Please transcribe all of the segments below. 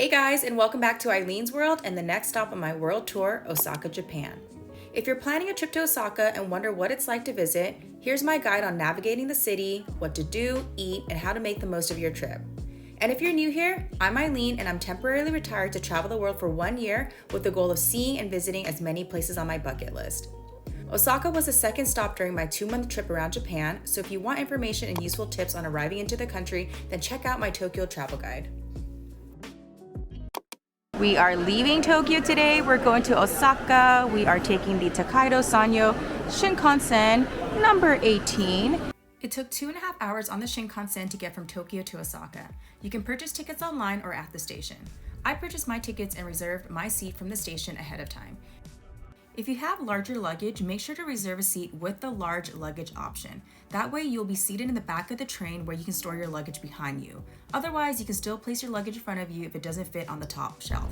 Hey guys, and welcome back to Eileen's World and the next stop on my world tour, Osaka, Japan. If you're planning a trip to Osaka and wonder what it's like to visit, here's my guide on navigating the city, what to do, eat, and how to make the most of your trip. And if you're new here, I'm Eileen and I'm temporarily retired to travel the world for 1 year with the goal of seeing and visiting as many places on my bucket list. Osaka was the second stop during my 2-month trip around Japan, so if you want information and useful tips on arriving into the country, then check out my Tokyo travel guide. We are leaving Tokyo today. We're going to Osaka. We are taking the Tokaido Sanyo Shinkansen number 18. It took 2.5 hours on the Shinkansen to get from Tokyo to Osaka. You can purchase tickets online or at the station. I purchased my tickets and reserved my seat from the station ahead of time. If you have larger luggage, make sure to reserve a seat with the large luggage option. That way you'll be seated in the back of the train where you can store your luggage behind you. Otherwise, you can still place your luggage in front of you if it doesn't fit on the top shelf.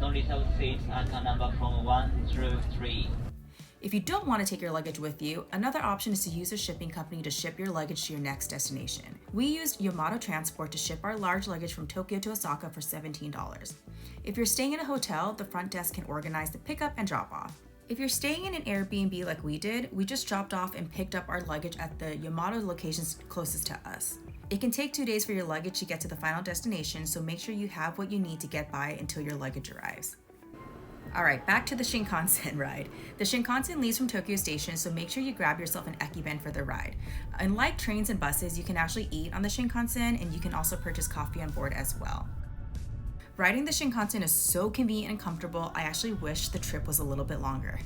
Non-reserved seats are numbered from 1 through 3. If you don't want to take your luggage with you, another option is to use a shipping company to ship your luggage to your next destination. We used Yamato Transport to ship our large luggage from Tokyo to Osaka for $17. If you're staying in a hotel, the front desk can organize the pickup and drop off. If you're staying in an Airbnb like we did, we just dropped off and picked up our luggage at the Yamato locations closest to us. It can take 2 days for your luggage to get to the final destination, so make sure you have what you need to get by until your luggage arrives. Alright, back to the Shinkansen ride. The Shinkansen leaves from Tokyo Station, so make sure you grab yourself an ekiben for the ride. Unlike trains and buses, you can actually eat on the Shinkansen, and you can also purchase coffee on board as well. Riding the Shinkansen is so convenient and comfortable, I actually wish the trip was a little bit longer.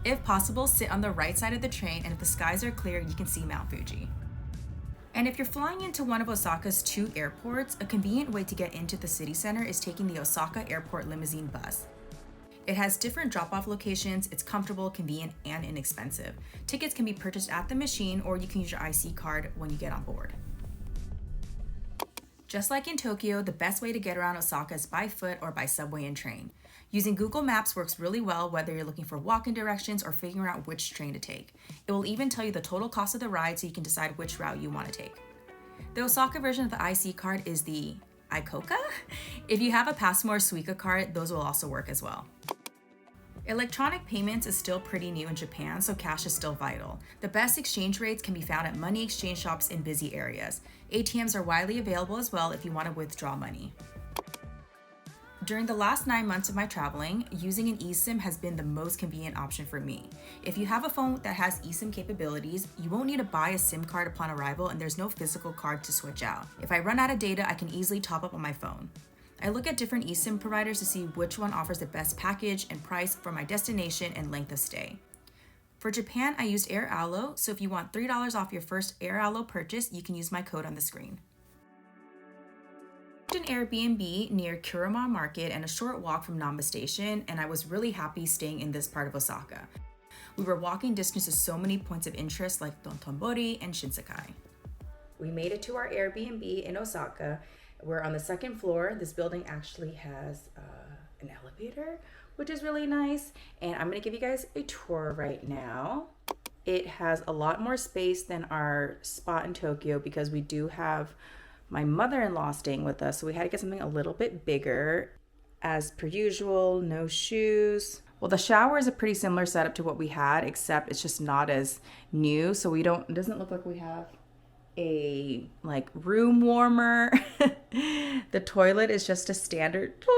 If possible, sit on the right side of the train, and if the skies are clear, you can see Mount Fuji. And if you're flying into one of Osaka's 2 airports, a convenient way to get into the city center is taking the Osaka Airport Limousine bus. It has different drop-off locations, it's comfortable, convenient, and inexpensive. Tickets can be purchased at the machine, or you can use your IC card when you get on board. Just like in Tokyo, the best way to get around Osaka is by foot or by subway and train. Using Google Maps works really well whether you're looking for walk-in directions or figuring out which train to take. It will even tell you the total cost of the ride so you can decide which route you want to take. The Osaka version of the IC card is the Ikoka. If you have a Passmo or Suica card, those will also work as well. Electronic payments is still pretty new in Japan, so cash is still vital. The best exchange rates can be found at money exchange shops in busy areas. ATMs are widely available as well if you want to withdraw money. During the last 9 months of my traveling, using an eSIM has been the most convenient option for me. If you have a phone that has eSIM capabilities, you won't need to buy a SIM card upon arrival, and there's no physical card to switch out. If I run out of data, I can easily top up on my phone. I look at different eSIM providers to see which one offers the best package and price for my destination and length of stay. For Japan, I used Air Allo, so if you want $3 off your first Air Allo purchase, you can use my code on the screen. I booked an Airbnb near Kurama Market and a short walk from Namba Station, and I was really happy staying in this part of Osaka. We were walking distance to so many points of interest like Dotonbori and Shinsekai. We made it to our Airbnb in Osaka. We're on the 2nd floor. This building actually has an elevator, which is really nice. And I'm gonna give you guys a tour right now. It has a lot more space than our spot in Tokyo because we do have my mother-in-law staying with us. So we had to get something a little bit bigger. As per usual, no shoes. Well, the shower is a pretty similar setup to what we had, except it's just not as new. So it doesn't look like we have a room warmer. The toilet is just a standard toilet.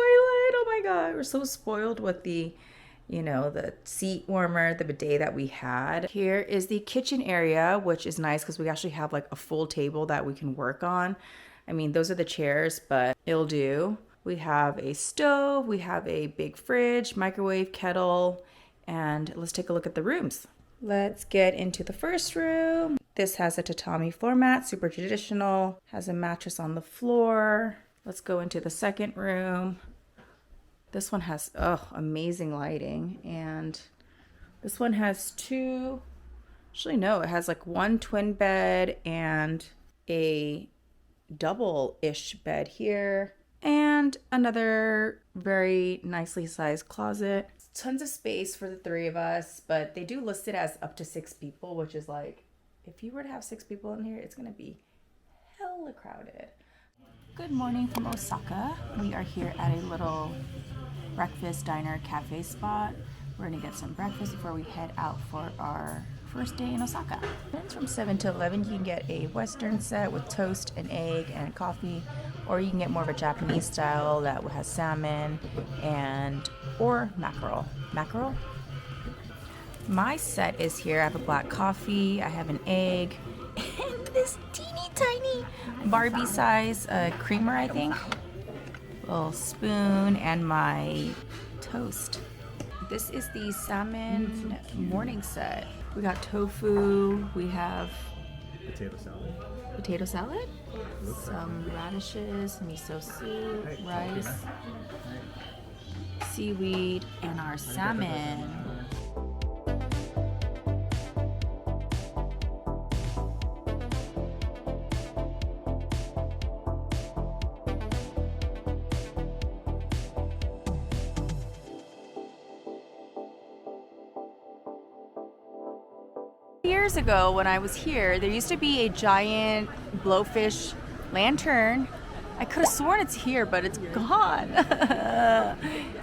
Oh my god, we're so spoiled with the seat warmer, the bidet that we had. Here is the kitchen area, which is nice because we actually have a full table that we can work on. I mean, those are the chairs, but it'll do. We have a stove, we have a big fridge, microwave, kettle, and let's take a look at the rooms. Let's get into the first room. This has a tatami floor mat, super traditional, has a mattress on the floor. Let's go into the second room. This one has, amazing lighting. And this one has it has one twin bed and a double-ish bed here. And another very nicely sized closet. Tons of space for the 3 of us, but they do list it as up to 6 people, which is if you were to have 6 people in here, it's gonna be hella crowded. Good morning from Osaka. We are here at a little breakfast diner cafe spot. We're gonna get some breakfast before we head out for our first day in Osaka. It's from 7 to 11. You can get a Western set with toast, an egg, and coffee, or you can get more of a Japanese style that has salmon or mackerel. Mackerel? My set is here. I have a black coffee, I have an egg, and this teeny tiny Barbie size creamer, I think. Little spoon and my toast. This is the salmon morning set. We got tofu, we have potato salad, some radishes, miso soup, rice, seaweed, and our salmon. Years ago when I was here, there used to be a giant blowfish lantern. I could have sworn it's here, but it's gone.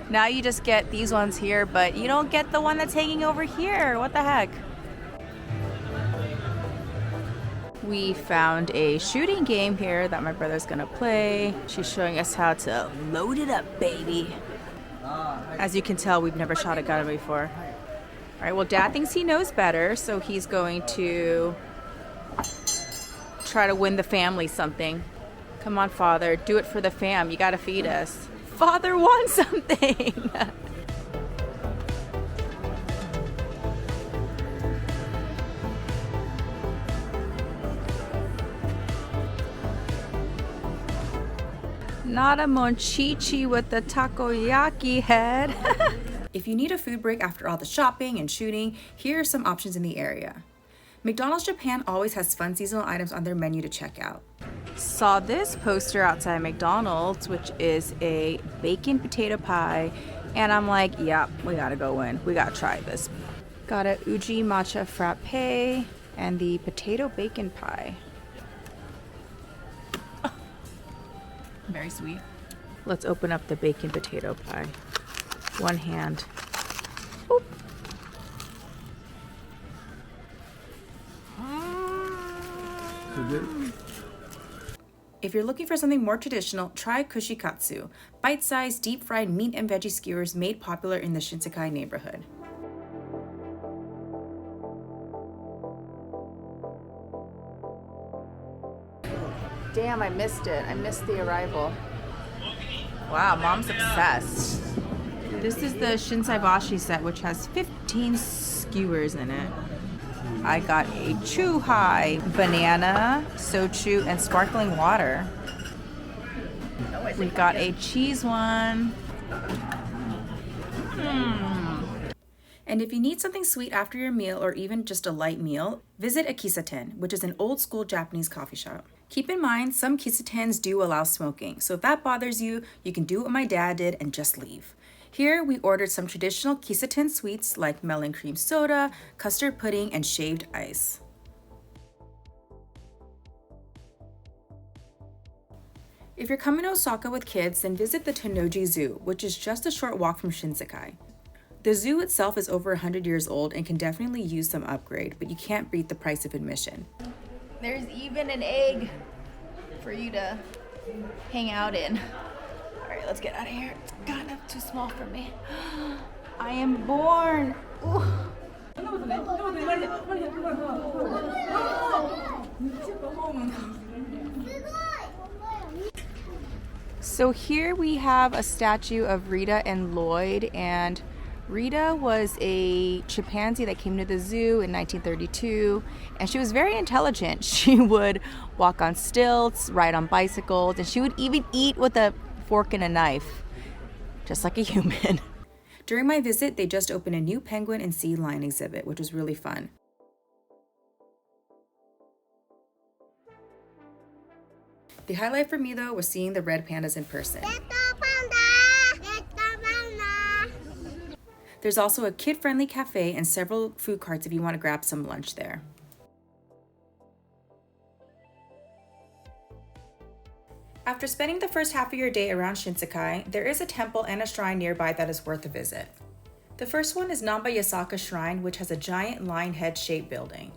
Now you just get these ones here, but you don't get the one that's hanging over here. What the heck? We found a shooting game here that my brother's gonna play. She's showing us how to load it up, baby. As you can tell, we've never shot a gun before. All right, well, Dad thinks he knows better, so he's going to try to win the family something. Come on, Father, do it for the fam. You gotta feed us. Father won something. Not a monchichi with the takoyaki head. If you need a food break after all the shopping and shooting, here are some options in the area. McDonald's Japan always has fun seasonal items on their menu to check out. Saw this poster outside McDonald's, which is a bacon potato pie, and I'm like, yep, we gotta go in. We gotta try this. Got a uji matcha frappe and the potato bacon pie. Oh, very sweet. Let's open up the bacon potato pie. One hand. Oop. If you're looking for something more traditional, try kushikatsu, bite-sized, deep-fried meat and veggie skewers made popular in the Shinsekai neighborhood. Damn, I missed it. I missed the arrival. Wow, Mom's obsessed. This is the Shinsaibashi set, which has 15 skewers in it. I got a chuhai, banana, sochu, and sparkling water. We got a cheese one. And if you need something sweet after your meal or even just a light meal, visit a kisaten, which is an old school Japanese coffee shop. Keep in mind, some kisatens do allow smoking, so if that bothers you, you can do what my dad did and just leave. Here, we ordered some traditional kisaten sweets like melon cream soda, custard pudding, and shaved ice. If you're coming to Osaka with kids, then visit the Tennoji Zoo, which is just a short walk from Shinsekai. The zoo itself is over 100 years old and can definitely use some upgrade, but you can't beat the price of admission. There's even an egg for you to hang out in. All right, let's get out of here. God, that's too small for me. I am born. Ooh. So here we have a statue of Rita and Lloyd, and Rita was a chimpanzee that came to the zoo in 1932, and she was very intelligent. She would walk on stilts, ride on bicycles, and she would even eat with a fork and a knife, just like a human. During my visit, they just opened a new penguin and sea lion exhibit, which was really fun. The highlight for me, though, was seeing the red pandas in person. There's also a kid-friendly cafe and several food carts if you want to grab some lunch there. After spending the first half of your day around Shinsekai, there is a temple and a shrine nearby that is worth a visit. The first one is Namba Yasaka Shrine, which has a giant lion head-shaped building.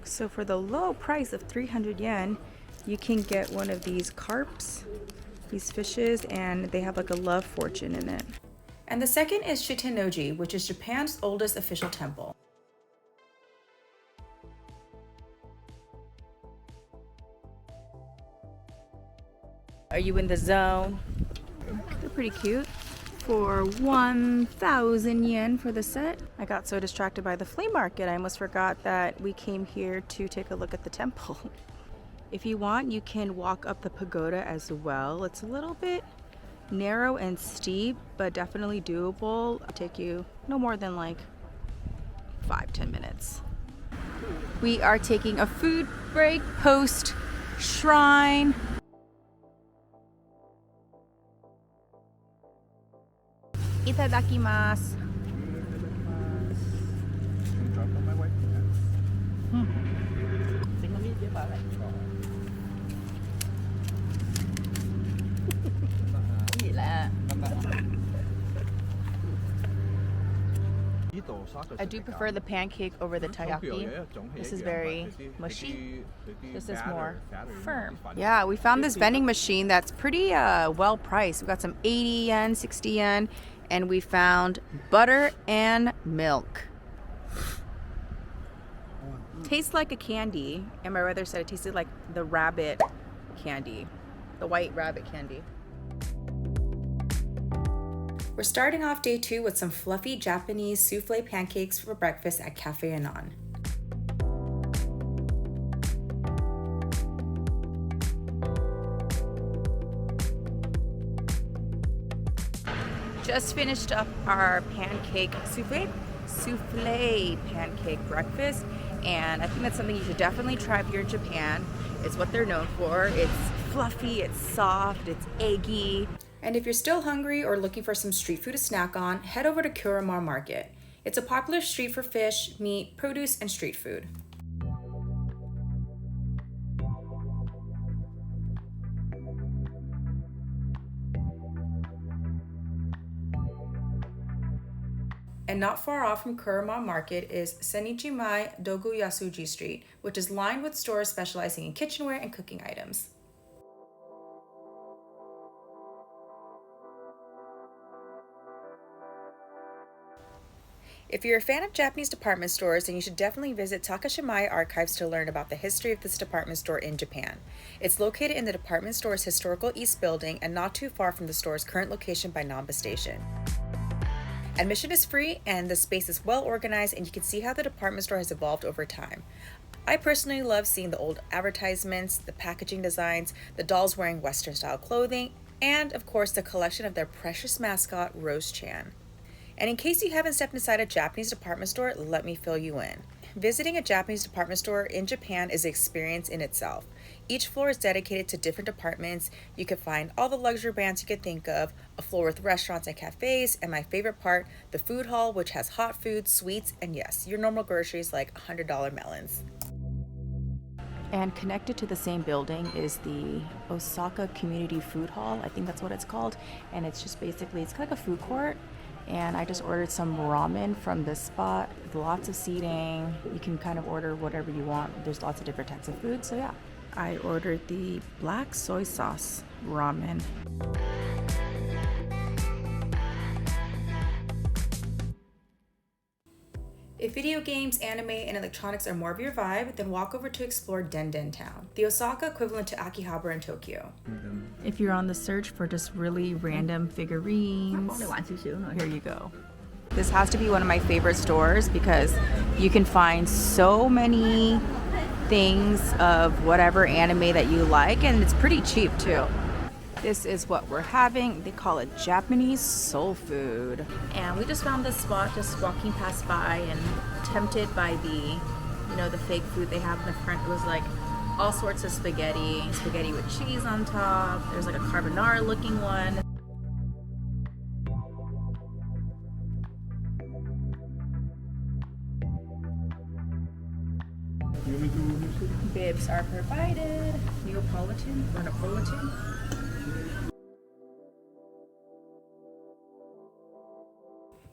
So for the low price of 300 yen, you can get one of these carps, these fishes, and they have like a love fortune in it. And the second is Shitennoji, which is Japan's oldest official temple. Are you in the zone? They're pretty cute. For 1,000 yen for the set. I got so distracted by the flea market, I almost forgot that we came here to take a look at the temple. If you want, you can walk up the pagoda as well. It's a little bit narrow and steep, but definitely doable. It'll take you no more than like 5-10 minutes. We are taking a food break post shrine. Itadakimasu. I do prefer the pancake over the taiyaki. This is very mushy. This is more firm. Yeah, we found this vending machine that's pretty well priced. We got some 80 yen, 60 yen, and we found butter and milk. Tastes like a candy, and my brother said it tasted like the rabbit candy, the white rabbit candy. We're starting off day 2 with some fluffy Japanese souffle pancakes for breakfast at Cafe Anon. Just finished up our pancake souffle pancake breakfast, and I think that's something you should definitely try if you're in Japan. It's what they're known for. It's fluffy, it's soft, it's eggy. And if you're still hungry or looking for some street food to snack on, head over to Kurama Market. It's a popular street for fish, meat, produce, and street food. And not far off from Kurama Market is Senichimai Dogu Yasuji Street, which is lined with stores specializing in kitchenware and cooking items. If you're a fan of Japanese department stores, then you should definitely visit Takashimaya Archives to learn about the history of this department store in Japan. It's located in the department store's historical east building and not too far from the store's current location by Namba Station. Admission is free, and the space is well organized, and you can see how the department store has evolved over time. I personally love seeing the old advertisements, the packaging designs, the dolls wearing Western style clothing, and of course the collection of their precious mascot, Rose-chan. And in case you haven't stepped inside a Japanese department store, let me fill you in. Visiting a Japanese department store in Japan is an experience in itself. Each floor is dedicated to different departments. You can find all the luxury brands you could think of, a floor with restaurants and cafes, and my favorite part, the food hall, which has hot food, sweets, and yes, your normal groceries like $100 melons. And connected to the same building is the Osaka Community Food Hall. I think that's what it's called. And it's just basically, it's kind of like a food court. And I just ordered some ramen from this spot. Lots of seating. You can kind of order whatever you want. There's lots of different types of food. So yeah, I ordered the black soy sauce ramen. If video games, anime, and electronics are more of your vibe, then walk over to explore Den Town, the Osaka equivalent to Akihabara in Tokyo. If you're on the search for just really random figurines, here you go. This has to be one of my favorite stores because you can find so many things of whatever anime that you like, and it's pretty cheap too. This is what we're having. They call it Japanese soul food. And we just found this spot just walking past by and tempted by the fake food they have in the front. It was like all sorts of spaghetti with cheese on top. There's like a carbonara looking one. Bibs are provided. Neapolitan or Napolitan.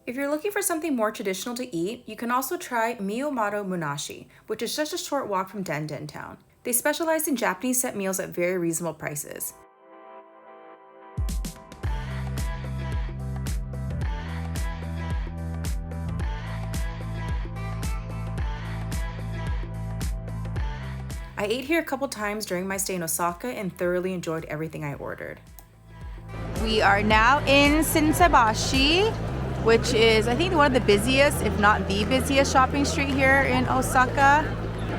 If you're looking for something more traditional to eat, you can also try Miyomato Munashi, which is just a short walk from Denden town. They specialize in Japanese set meals at very reasonable prices. I ate here a couple times during my stay in Osaka and thoroughly enjoyed everything I ordered. We are now in Shinsaibashi, which is, I think, one of the busiest, if not the busiest shopping street here in Osaka.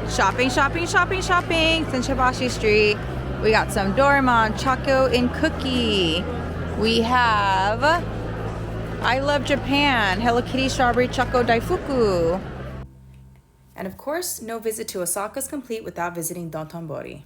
Shopping, shopping, shopping, shopping, Shinsaibashi Street. We got some Doraemon, Choco, and Cookie. We have I Love Japan, Hello Kitty Strawberry Choco Daifuku. And of course, no visit to Osaka is complete without visiting Dotonbori.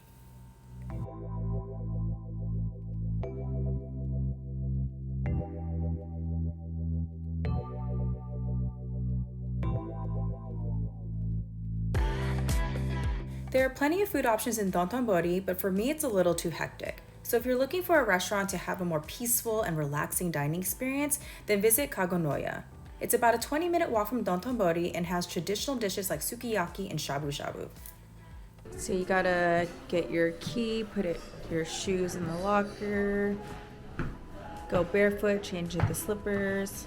There are plenty of food options in Dotonbori, but for me it's a little too hectic. So if you're looking for a restaurant to have a more peaceful and relaxing dining experience, then visit Kagonoya. It's about a 20-minute walk from Dotonbori and has traditional dishes like sukiyaki and shabu shabu. So you gotta get your key, put your shoes in the locker, go barefoot, change into slippers.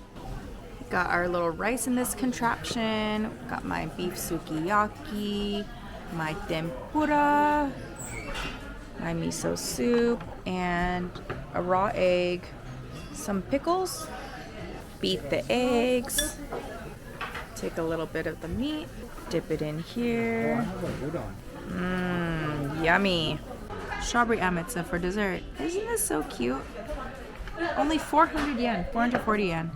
Got our little rice in this contraption, got my beef sukiyaki, my tempura, my miso soup, and a raw egg, some pickles. Beat the eggs, take a little bit of the meat, dip it in here. Yummy. Strawberry amatsu for dessert. Isn't this so cute? Only 400 yen, 440 yen.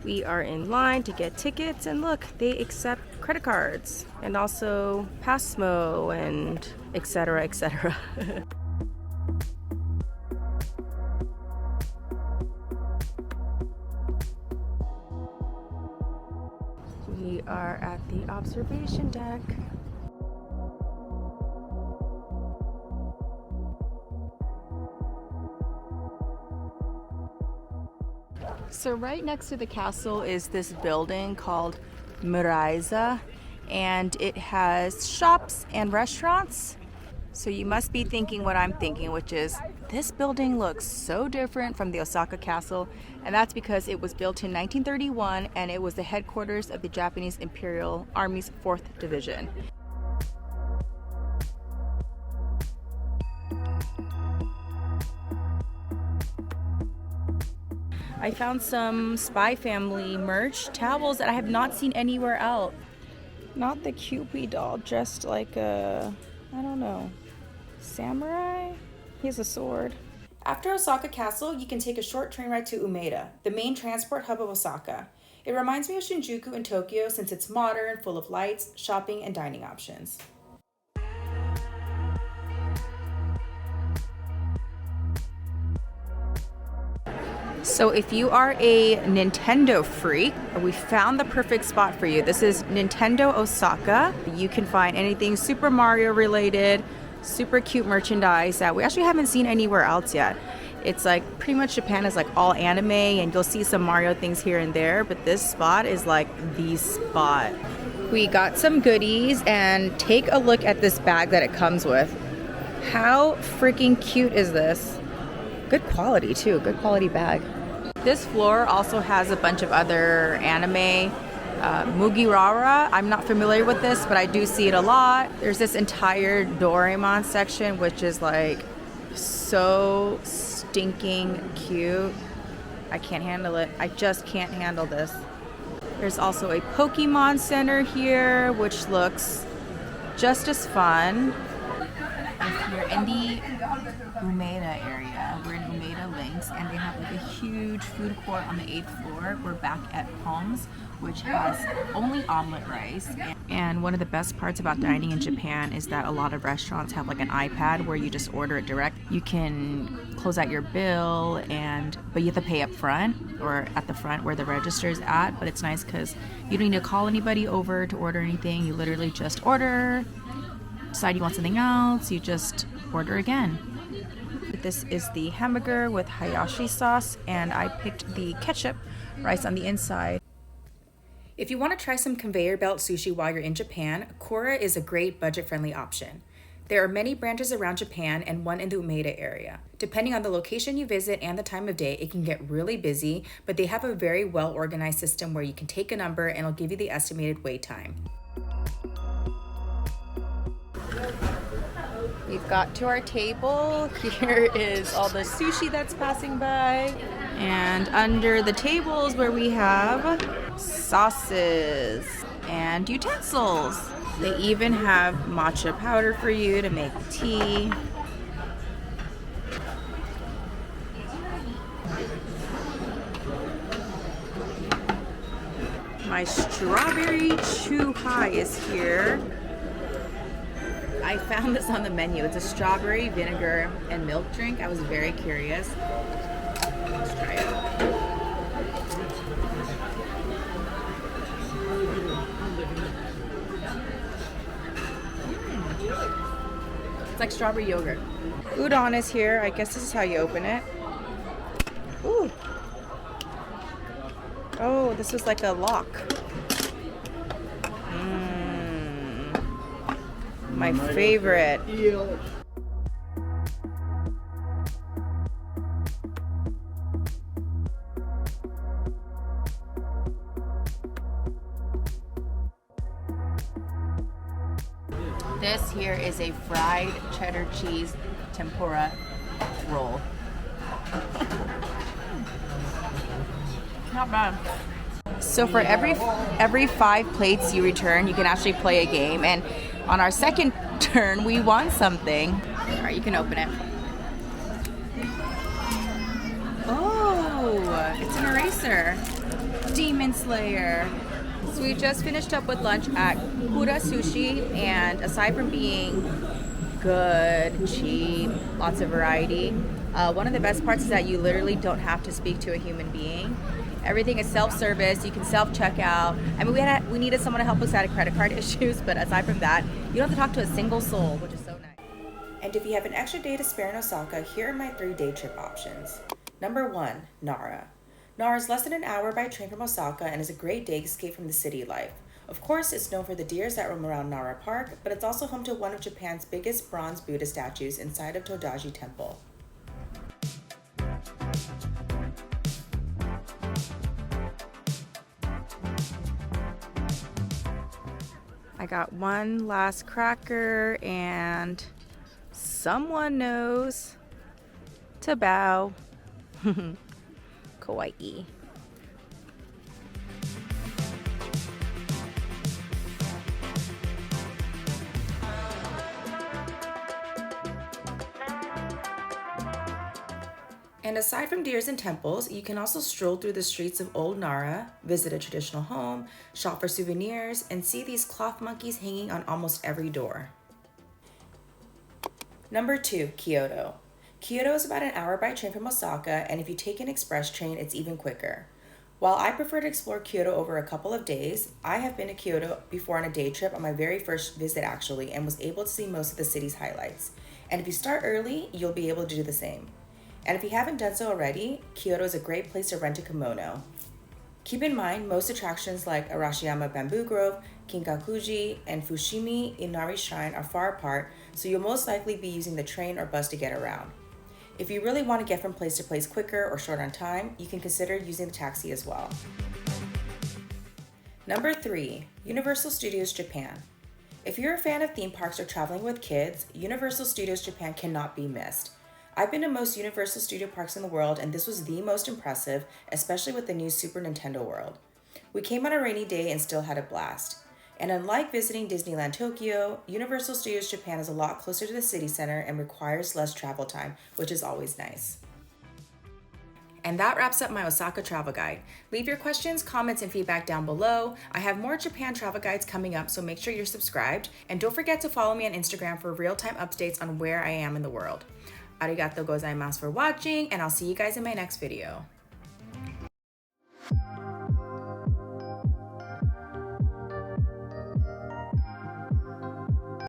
We are in line to get tickets, and look, they accept credit cards and also Passmo and etc. etc. We are at the observation deck. So right next to the castle is this building called Muraiza, and it has shops and restaurants. So you must be thinking what I'm thinking, which is this building looks so different from the Osaka Castle, and that's because it was built in 1931 and it was the headquarters of the Japanese Imperial Army's 4th Division. I found some Spy Family merch, towels that I have not seen anywhere else. Not the Cupid doll, dressed like a, I don't know, samurai? He has a sword. After Osaka Castle, you can take a short train ride to Umeda, the main transport hub of Osaka. It reminds me of Shinjuku in Tokyo since it's modern, full of lights, shopping, and dining options. So if you are a Nintendo freak, we found the perfect spot for you. This is Nintendo Osaka. You can find anything Super Mario related, super cute merchandise that we actually haven't seen anywhere else yet. It's like pretty much Japan is like all anime, and you'll see some Mario things here and there, but this spot is like the spot. We got some goodies, and take a look at this bag that it comes with. How freaking cute is this? Good quality too, good quality bag. This floor also has a bunch of other anime. Mugiwara, I'm not familiar with this, but I do see it a lot. There's this entire Doraemon section, which is like so stinking cute. I can't handle it. I just can't handle this. There's also a Pokemon Center here, which looks just as fun. If you're in the Umeda area, we're in Umeda Lane. buildings, and they have like a huge food court on the 8th floor. We're back at Palms, which has only omelet rice. And one of the best parts about dining in Japan is that a lot of restaurants have like an iPad where you just order it direct. You can close out your bill, but you have to pay up front or at the front where the register is at. But it's nice because you don't need to call anybody over to order anything. You literally just order, decide you want something else, you just order again. This is the hamburger with hayashi sauce, and I picked the ketchup rice on the inside. If you want to try some conveyor belt sushi while you're in Japan, Kura is a great budget-friendly option. There are many branches around Japan and one in the Umeda area. Depending on the location you visit and the time of day, it can get really busy, but they have a very well-organized system where you can take a number and it'll give you the estimated wait time. We've got to our table. Here is all the sushi that's passing by. And under the tables where we have sauces and utensils. They even have matcha powder for you to make tea. My strawberry chuhai is here. I found this on the menu. It's a strawberry vinegar and milk drink. I was very curious. Let's try it. It's like strawberry yogurt. Udon is here. I guess this is how you open it. Ooh. Oh, this is like a lock. My favorite. This here is a fried cheddar cheese tempura roll. Not bad. So for every 5 plates you return, you can actually play a game. And on our second turn, we won something. All right, you can open it. Oh, it's an eraser. Demon Slayer. So we just finished up with lunch at Kura Sushi, and aside from being good, cheap, lots of variety, one of the best parts is that you literally don't have to speak to a human being. Everything is self-service. You can self-check out. I mean, we needed someone to help us out of credit card issues, but aside from that, you don't have to talk to a single soul, which is so nice. And if you have an extra day to spare in Osaka, here are my 3 day trip options. Number 1, Nara. Nara is less than an hour by train from Osaka and is a great day escape from the city life. Of course, it's known for the deers that roam around Nara Park, but it's also home to one of Japan's biggest bronze Buddha statues inside of Todaji Temple. I got one last cracker, and someone knows to bow. Kawaii. And aside from deers and temples, you can also stroll through the streets of Old Nara, visit a traditional home, shop for souvenirs, and see these cloth monkeys hanging on almost every door. Number 2, Kyoto. Kyoto is about an hour by train from Osaka, and if you take an express train, it's even quicker. While I prefer to explore Kyoto over a couple of days, I have been to Kyoto before on a day trip on my very first visit actually, and was able to see most of the city's highlights. And if you start early, you'll be able to do the same. And if you haven't done so already, Kyoto is a great place to rent a kimono. Keep in mind, most attractions like Arashiyama Bamboo Grove, Kinkakuji, and Fushimi Inari Shrine are far apart, so you'll most likely be using the train or bus to get around. If you really want to get from place to place quicker or short on time, you can consider using the taxi as well. Number 3, Universal Studios Japan. If you're a fan of theme parks or traveling with kids, Universal Studios Japan cannot be missed. I've been to most Universal Studio parks in the world, and this was the most impressive, especially with the new Super Nintendo World. We came on a rainy day and still had a blast. And unlike visiting Disneyland Tokyo, Universal Studios Japan is a lot closer to the city center and requires less travel time, which is always nice. And that wraps up my Osaka travel guide. Leave your questions, comments, and feedback down below. I have more Japan travel guides coming up, so make sure you're subscribed. And don't forget to follow me on Instagram for real-time updates on where I am in the world. Arigatou gozaimasu for watching, and I'll see you guys in my next video.